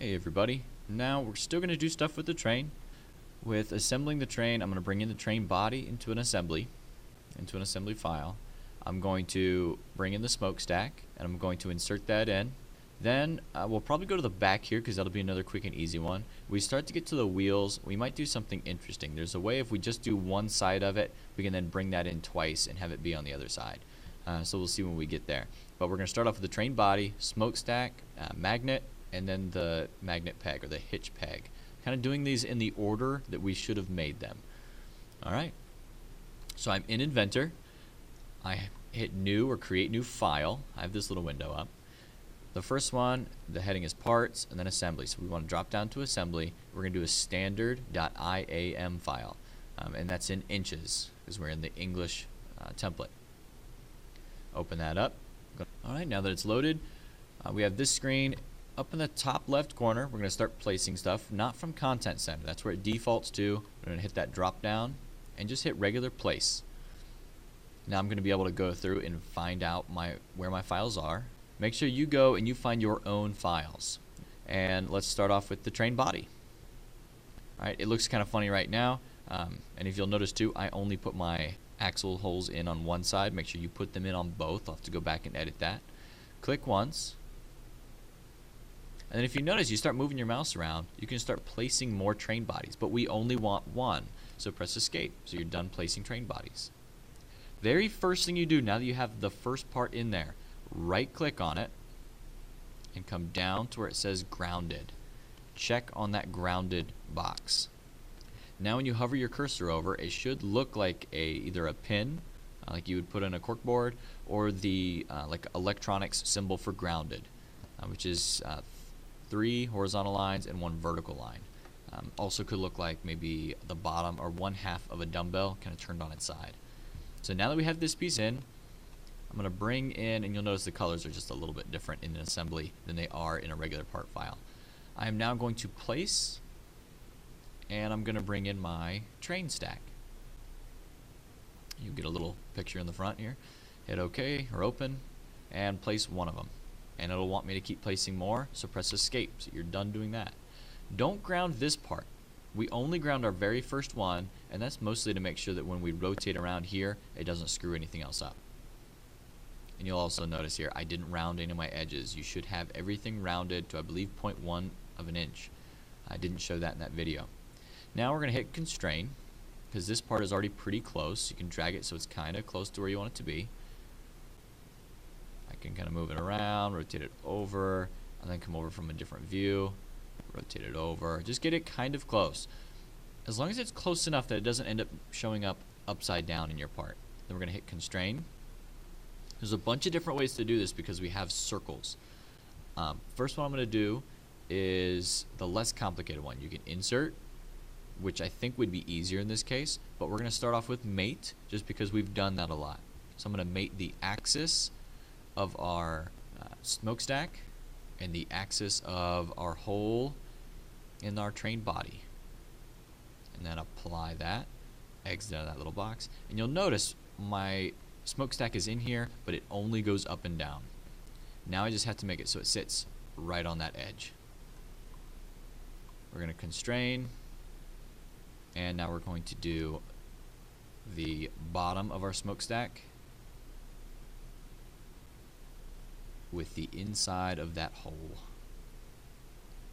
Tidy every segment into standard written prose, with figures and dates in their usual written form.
Hey everybody, now we're still going to do stuff with the train. With assembling the train, I'm going to bring in the train body into an assembly file. I'm going to bring in the smokestack and I'm going to insert that in. Then we'll probably go to the back here because that'll be another quick and easy one. We start to get to the wheels, we might do something interesting. There's a way if we just do one side of it, we can then bring that in twice and have it be on the other side. So we'll see when we get there. But we're going to start off with the train body, smokestack, magnet, and then the magnet peg or the hitch peg. Kind of doing these in the order that we should have made them. Alright, so I'm in Inventor. I hit new or create new file. I have this little window up. The first one, the heading is parts and then assembly. So we want to drop down to assembly. We're going to do a standard.iam file. And that's in inches because we're in the English template. Open that up. Alright, now that it's loaded, we have this screen. Up in the top left corner, we're going to start placing stuff, not from Content Center. That's where it defaults to. We're going to hit that drop down and just hit regular place. Now I'm going to be able to go through and find out where my files are. Make sure you go and you find your own files. And let's start off with the train body. Alright, it looks kind of funny right now. And if you'll notice too, I only put my axle holes in on one side. Make sure you put them in on both. I'll have to go back and edit that. Click once. And then if you notice, you start moving your mouse around, you can start placing more train bodies, but we only want one. So press escape, so you're done placing train bodies. Very first thing you do, now that you have the first part in there, right click on it and come down to where it says grounded. Check on that grounded box. Now when you hover your cursor over, it should look like either a pin, like you would put in a corkboard, or the like electronics symbol for grounded, which is 3 horizontal lines and 1 vertical line. Also could look like maybe the bottom or 1/2 of a dumbbell kind of turned on its side. So now that we have this piece in, I'm going to bring in, and you'll notice the colors are just a little bit different in an assembly than they are in a regular part file. I am now going to place, and I'm going to bring in my train stack. You get a little picture in the front here. Hit OK or open and place one of them. And it'll want me to keep placing more, so press escape, so you're done doing that. Don't ground this part. We only ground our very first one, and that's mostly to make sure that when we rotate around here, it doesn't screw anything else up. And you'll also notice here, I didn't round any of my edges. You should have everything rounded to, I believe, 0.1 of an inch. I didn't show that in that video. Now we're going to hit constrain, because this part is already pretty close. You can drag it so it's kind of close to where you want it to be. I can kind of move it around, rotate it over, and then come over from a different view, rotate it over. Just get it kind of close. As long as it's close enough that it doesn't end up showing up upside down in your part. Then we're going to hit constrain. There's a bunch of different ways to do this because we have circles. First one I'm going to do is the less complicated one. You can insert, which I think would be easier in this case, but we're going to start off with mate just because we've done that a lot. So I'm going to mate the axis of our smokestack and the axis of our hole in our train body, and then apply that, exit out of that little box, and you'll notice my smokestack is in here, but it only goes up and down. Now I just have to make it so it sits right on that edge. We're going to constrain, and now we're going to do the bottom of our smokestack with the inside of that hole,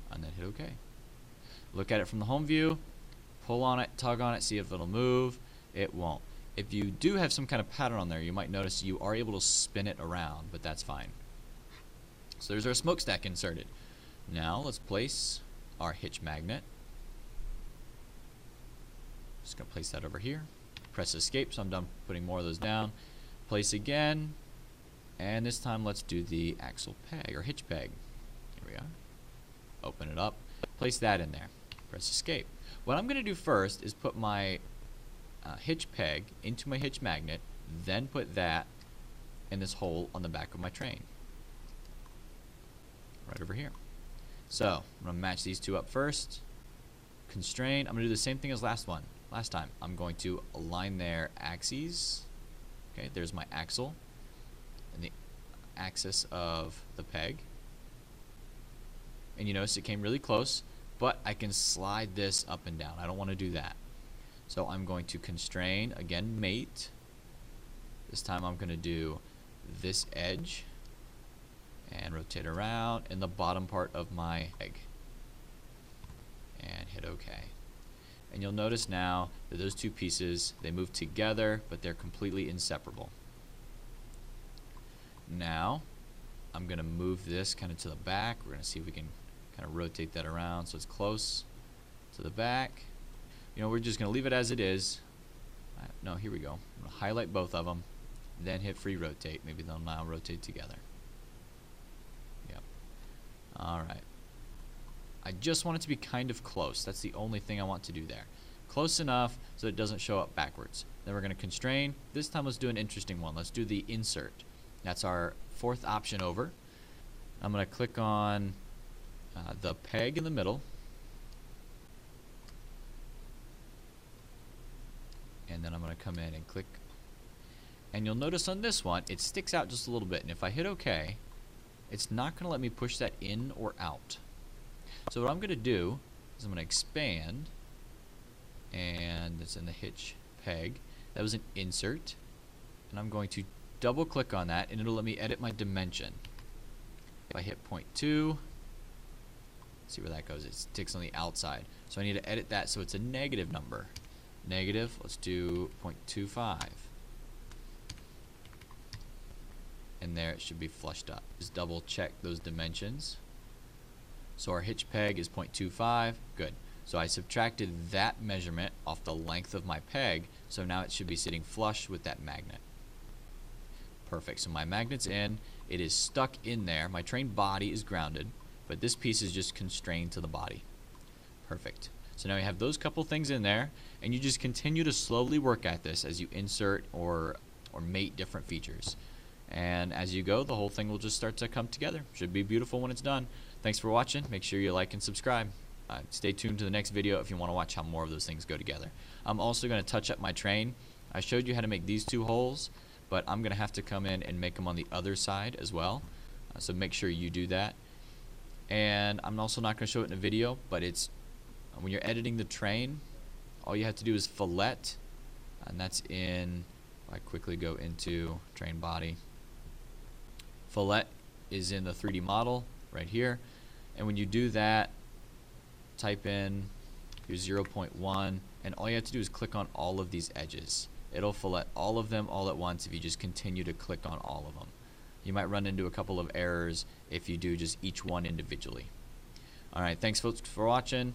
and then hit OK. Look at it from the home view, pull on it, tug on it, see if it'll move. It won't. If you do have some kind of pattern on there, you might notice you are able to spin it around, but that's fine. So there's our smokestack inserted. Now let's place our hitch magnet. Just going to place that over here. Press escape, so I'm done putting more of those down. Place again. And this time let's do the axle peg or hitch peg. Here we are. Open it up. Place that in there. Press escape. What I'm going to do first is put my hitch peg into my hitch magnet, then put that in this hole on the back of my train. Right over here. So I'm going to match these two up first. Constrain. I'm going to do the same thing as last time. I'm going to align their axes. Okay, there's my axle and the axis of the peg. and you notice it came really close, but I can slide this up and down. I don't want to do that. So I'm going to constrain, again, mate. This time I'm going to do this edge and rotate around in the bottom part of my egg and hit OK. And you'll notice now that those two pieces, they move together, but they're completely inseparable. Now I'm going to move this kind of to the back. We're going to see if we can kind of rotate that around so it's close to the back. You know, we're just going to leave it as it is. No, here we go. I'm going to highlight both of them, then hit free rotate. Maybe they'll now rotate together. Yep. Alright. I just want it to be kind of close. That's the only thing I want to do there. Close enough so it doesn't show up backwards. Then we're going to constrain. This time let's do an interesting one. Let's do the insert. That's our fourth option over. I'm going to click on the peg in the middle. And then I'm going to come in and click. And you'll notice on this one, it sticks out just a little bit. And if I hit OK, it's not going to let me push that in or out. So what I'm going to do is I'm going to expand. And it's in the hitch peg. That was an insert. And I'm going to double click on that, and it'll let me edit my dimension. If I hit 0.2, see where that goes. It sticks on the outside. So I need to edit that so it's a negative number. Negative, let's do 0.25. And there it should be flushed up. Just double check those dimensions. So our hitch peg is 0.25. Good. So I subtracted that measurement off the length of my peg, so now it should be sitting flush with that magnet. Perfect. So my magnet's in. It is stuck in there. My train body is grounded, but this piece is just constrained to the body. Perfect. So now you have those couple things in there, and you just continue to slowly work at this as you insert or mate different features. And as you go, the whole thing will just start to come together. Should be beautiful when it's done. Thanks for watching. Make sure you like and subscribe. Stay tuned to the next video if you want to watch how more of those things go together. I'm also going to touch up my train. I showed you how to make these two holes, but I'm going to have to come in and make them on the other side as well. So make sure you do that. And I'm also not going to show it in a video, but it's when you're editing the train, all you have to do is fillet, and that's in, I quickly go into train body. Fillet is in the 3D model right here, and when you do that, type in your 0.1, and all you have to do is click on all of these edges. It'll fillet all of them all at once if you just continue to click on all of them. You might run into a couple of errors if you do just each one individually. Alright, thanks folks for watching.